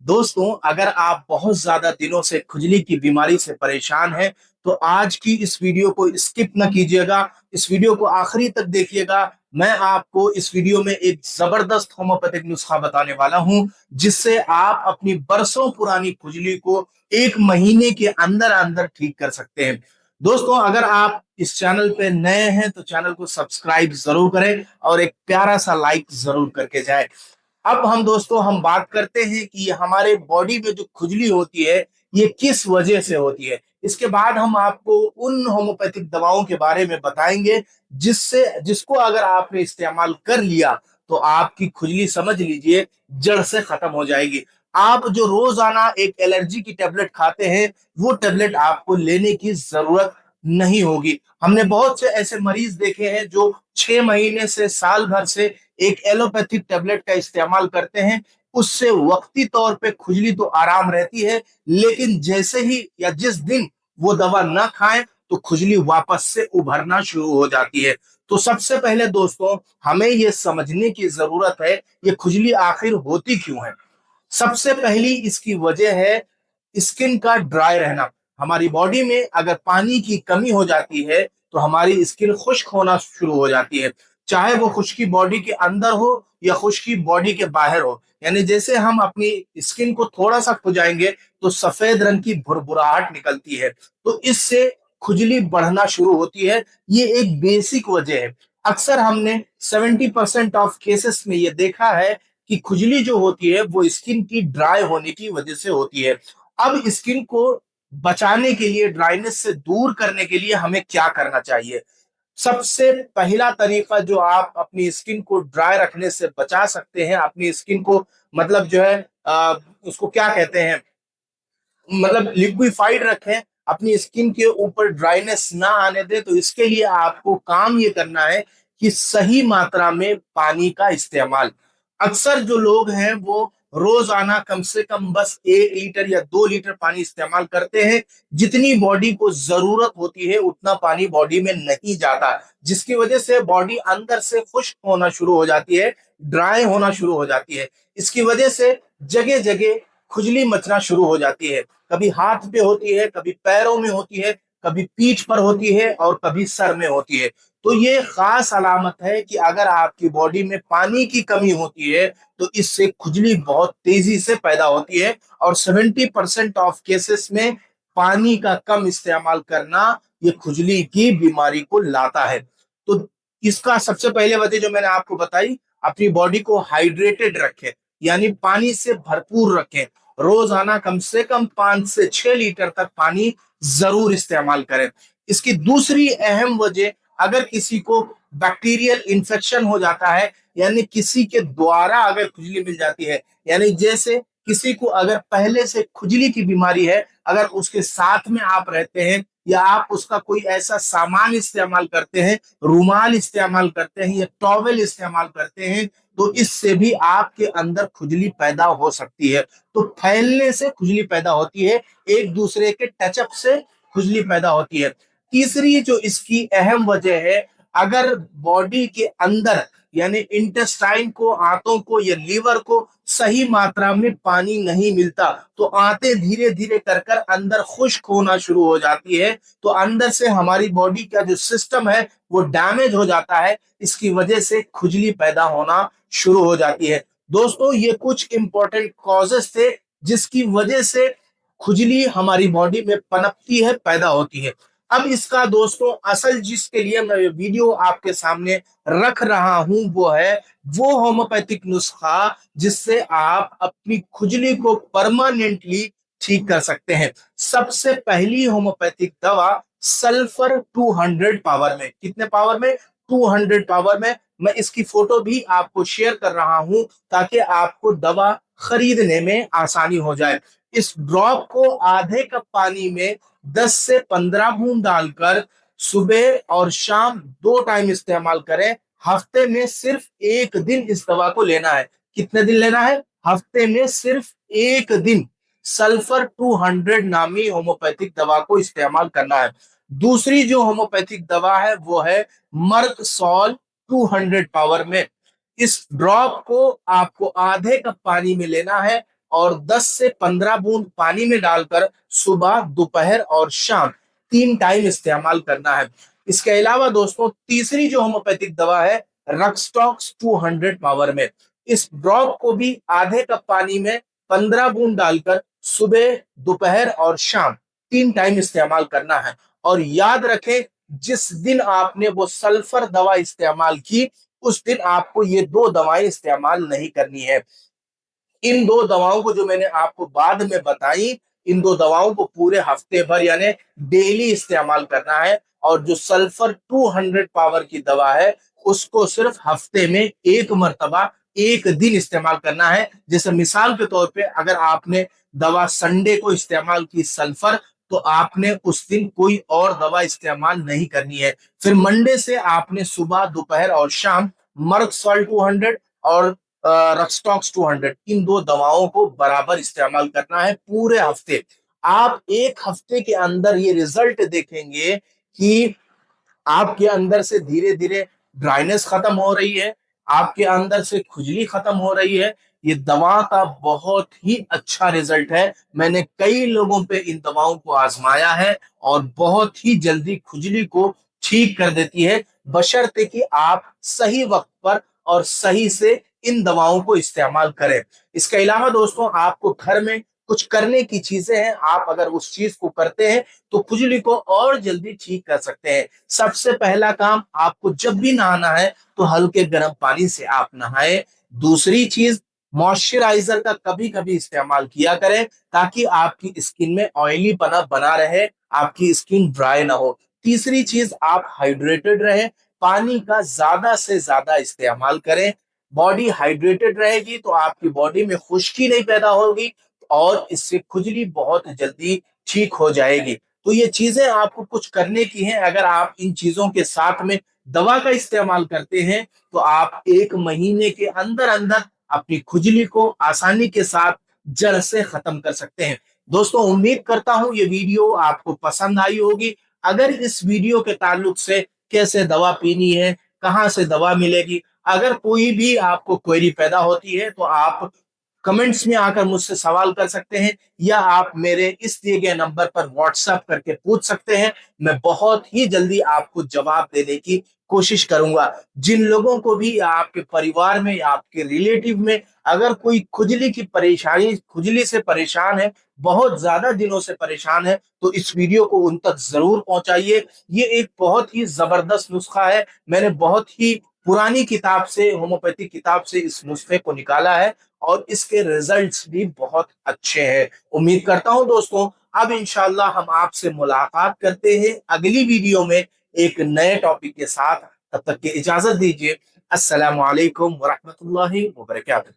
दोस्तों, अगर आप बहुत ज्यादा दिनों से खुजली की बीमारी से परेशान हैं, तो आज की इस वीडियो को स्किप ना कीजिएगा। इस वीडियो को आखिरी तक देखिएगा। मैं आपको इस वीडियो में एक जबरदस्त होम्योपैथिक नुस्खा बताने वाला हूं, जिससे आप अपनी बरसों पुरानी खुजली को 1 महीने के अंदर अंदर ठीक कर सकते हैं। दोस्तों, अगर आप इस चैनल पे नए हैं तो चैनल को सब्सक्राइब जरूर करें और एक प्यारा सा लाइक जरूर करके जाएं। अब हम बात करते हैं कि हमारे बॉडी में जो खुजली होती है, ये किस वजह से होती है। इसके बाद हम आपको उन होम्योपैथिक दवाओं के बारे में बताएंगे जिसको अगर आपने इस्तेमाल कर लिया तो आपकी खुजली समझ लीजिए जड़ से खत्म हो जाएगी। आप जो रोजाना एक एलर्जी की टेबलेट खाते हैं, वो टेबलेट आपको लेने की जरूरत नहीं होगी। हमने बहुत से ऐसे मरीज देखे हैं जो 6 महीने से साल भर से एक एलोपैथिक टेबलेट का इस्तेमाल करते हैं। उससे वक्ती तौर पे खुजली तो आराम रहती है, लेकिन जैसे ही या जिस दिन वो दवा ना खाएं तो खुजली वापस से उभरना शुरू हो जाती है। तो सबसे पहले दोस्तों, हमें ये समझने की जरूरत है ये खुजली आखिर होती क्यों है। सबसे पहली इसकी वजह है स्किन का ड्राई रहना। हमारी बॉडी में अगर पानी की कमी हो जाती है तो हमारी स्किन खुश्क होना शुरू हो जाती है, चाहे वो खुश्की बॉडी के अंदर हो या खुश्की बॉडी के बाहर हो। यानी जैसे हम अपनी स्किन को थोड़ा सा खुजाएंगे तो सफेद रंग की भुरभुराहट निकलती है, तो इससे खुजली बढ़ना शुरू होती है। ये एक बेसिक वजह है। अक्सर हमने 70% ऑफ केसेस में ये देखा है कि खुजली जो होती है वो स्किन की ड्राई होने की वजह से होती है। अब स्किन को बचाने के लिए, ड्राइनेस से दूर करने के लिए हमें क्या करना चाहिए। सबसे पहला तरीका जो आप अपनी स्किन को ड्राई रखने से बचा सकते हैं, अपनी स्किन को मतलब जो है उसको क्या कहते हैं, मतलब लिक्विफाइड रखें, अपनी स्किन के ऊपर ड्राइनेस ना आने दें। तो इसके लिए आपको काम ये करना है कि सही मात्रा में पानी का इस्तेमाल। अक्सर जो लोग हैं वो रोजाना कम से कम बस 1 लीटर या 2 लीटर पानी इस्तेमाल करते हैं। जितनी बॉडी को जरूरत होती है उतना पानी बॉडी में नहीं जाता, जिसकी वजह से बॉडी अंदर से खुश्क होना शुरू हो जाती है, ड्राई होना शुरू हो जाती है। इसकी वजह से जगह जगह खुजली मचना शुरू हो जाती है। कभी हाथ पे होती है, कभी पैरों में होती है, कभी पीठ पर होती है और कभी सर में होती है। तो ये खास अलामत है कि अगर आपकी बॉडी में पानी की कमी होती है तो इससे खुजली बहुत तेजी से पैदा होती है। और 70% ऑफ केसेस में पानी का कम इस्तेमाल करना ये खुजली की बीमारी को लाता है। तो इसका सबसे पहले वजह जो मैंने आपको बताई, अपनी बॉडी को हाइड्रेटेड रखें, यानी पानी से भरपूर रखें। रोजाना कम से कम 5 से 6 लीटर तक पानी जरूर इस्तेमाल करें। इसकी दूसरी अहम वजह, अगर किसी को बैक्टीरियल इन्फेक्शन हो जाता है, यानी किसी के द्वारा अगर खुजली मिल जाती है, यानी जैसे किसी को अगर पहले से खुजली की बीमारी है, अगर उसके साथ में आप रहते हैं या आप उसका कोई ऐसा सामान इस्तेमाल करते हैं, रूमाल इस्तेमाल करते हैं या टॉवेल इस्तेमाल करते हैं, तो इससे भी आपके अंदर खुजली पैदा हो सकती है। तो फैलने से खुजली पैदा होती है, एक दूसरे के टचअप से खुजली पैदा होती है। तीसरी जो इसकी अहम वजह है, अगर बॉडी के अंदर यानी इंटेस्टाइन को, आंतों को या लीवर को सही मात्रा में पानी नहीं मिलता तो आंतें धीरे धीरे कर कर अंदर खुश्क होना शुरू हो जाती है। तो अंदर से हमारी बॉडी का जो सिस्टम है वो डैमेज हो जाता है। इसकी वजह से खुजली पैदा होना शुरू हो जाती है। दोस्तों, ये कुछ इंपॉर्टेंट कॉजेस थे जिसकी वजह से खुजली हमारी बॉडी में पनपती है, पैदा होती है। अब इसका दोस्तों असल जिसके लिए मैं ये वीडियो आपके सामने रख रहा हूं वो होम्योपैथिक नुस्खा, जिससे आप अपनी खुजली को परमानेंटली ठीक कर सकते हैं। सबसे पहली होम्योपैथिक दवा सल्फर 200 पावर में। कितने पावर में? 200 पावर में। मैं इसकी फोटो भी आपको शेयर कर रहा हूं ताकि आपको दवा खरीदने में आसानी हो जाए। इस ड्रॉप को आधे कप पानी में 10 से 15 बूंद डालकर सुबह और शाम 2 टाइम इस्तेमाल करें। हफ्ते में सिर्फ 1 दिन इस दवा को लेना है। कितने दिन लेना है? हफ्ते में सिर्फ 1 दिन सल्फर 200 नामी होम्योपैथिक दवा को इस्तेमाल करना है। दूसरी जो होम्योपैथिक दवा है वो है मर्क सॉल 200 पावर में। इस ड्रॉप को आपको आधे कप पानी में लेना है, और 10 से 15 बूंद पानी में डालकर सुबह, दोपहर और शाम 3 टाइम इस्तेमाल करना है। इसके अलावा दोस्तों तीसरी जो होम्योपैथिक दवा है रक्सटॉक्स 200 पावर में, इस ड्रॉप को भी आधे कप पानी में 15 बूंद डालकर सुबह, दोपहर और शाम 3 टाइम इस्तेमाल करना है। और याद रखें, जिस दिन आपने वो सल्फर दवा इस्तेमाल की उस दिन आपको ये 2 दवाएं इस्तेमाल नहीं करनी है। इन 2 दवाओं को जो मैंने आपको बाद में बताई, इन 2 दवाओं को पूरे हफ्ते भर यानी डेली इस्तेमाल करना है। और जो सल्फर 200 पावर की दवा है उसको सिर्फ हफ्ते में एक मर्तबा एक दिन इस्तेमाल करना है। जैसे मिसाल के तौर पे अगर आपने दवा संडे को इस्तेमाल की सल्फर, तो आपने उस दिन कोई और दवा इस्तेमाल नहीं करनी है। फिर मंडे से आपने सुबह, दोपहर और शाम मर्क सॉल्ट 200 और रक्सटॉक्स 200 इन 2 दवाओं को बराबर इस्तेमाल करना है पूरे हफ्ते। आप एक हफ्ते के अंदर ये रिजल्ट देखेंगे कि आपके अंदर से धीरे धीरे ड्राइनेस खत्म हो रही है, आपके अंदर से खुजली खत्म हो रही है। ये दवा का बहुत ही अच्छा रिजल्ट है। मैंने कई लोगों पे इन दवाओं को आजमाया है और बहुत ही जल्दी खुजली को ठीक कर देती है, बशर्ते कि आप सही वक्त पर और सही से इन दवाओं को इस्तेमाल करें। इसके अलावा दोस्तों आपको घर में कुछ करने की चीजें हैं, आप अगर उस चीज को करते हैं तो खुजली को और जल्दी ठीक कर सकते हैं। सबसे पहला काम, आपको जब भी नहाना है तो हल्के गर्म पानी से आप नहाएं। दूसरी चीज, मॉइस्चराइजर का कभी कभी इस्तेमाल किया करें ताकि आपकी स्किन में ऑयली पना बना रहे, आपकी स्किन ड्राई ना हो। तीसरी चीज, आप हाइड्रेटेड रहें, पानी का ज्यादा से ज्यादा इस्तेमाल करें। बॉडी हाइड्रेटेड रहेगी तो आपकी बॉडी में खुश्की नहीं पैदा होगी और इससे खुजली बहुत जल्दी ठीक हो जाएगी। तो ये चीजें आपको कुछ करने की हैं। अगर आप इन चीजों के साथ में दवा का इस्तेमाल करते हैं तो आप 1 महीने के अंदर अंदर अपनी खुजली को आसानी के साथ जड़ से खत्म कर सकते हैं। दोस्तों उम्मीद करता हूं ये वीडियो आपको पसंद आई होगी। अगर इस वीडियो के ताल्लुक से कैसे दवा पीनी है, कहाँ से दवा मिलेगी, अगर कोई भी आपको क्वेरी पैदा होती है तो आप कमेंट्स में आकर मुझसे सवाल कर सकते हैं या आप मेरे इस दिए गए नंबर पर व्हाट्सएप करके पूछ सकते हैं। मैं बहुत ही जल्दी आपको जवाब देने की कोशिश करूंगा। जिन लोगों को भी या आपके परिवार में या आपके रिलेटिव में अगर कोई खुजली की परेशानी, खुजली से परेशान है, बहुत ज्यादा दिनों से परेशान है, तो इस वीडियो को उन तक जरूर पहुंचाइए। ये एक बहुत ही जबरदस्त नुस्खा है। मैंने बहुत ही पुरानी किताब से, होम्योपैथिक किताब से इस नुस्खे को निकाला है और इसके रिजल्ट्स भी बहुत अच्छे हैं। उम्मीद करता हूं दोस्तों अब इंशाल्लाह हम आपसे मुलाकात करते हैं अगली वीडियो में एक नए टॉपिक के साथ। तब तक की इजाजत दीजिए। अस्सलामु अलैकुम वरहमतुल्लाहि वबरकातुहू।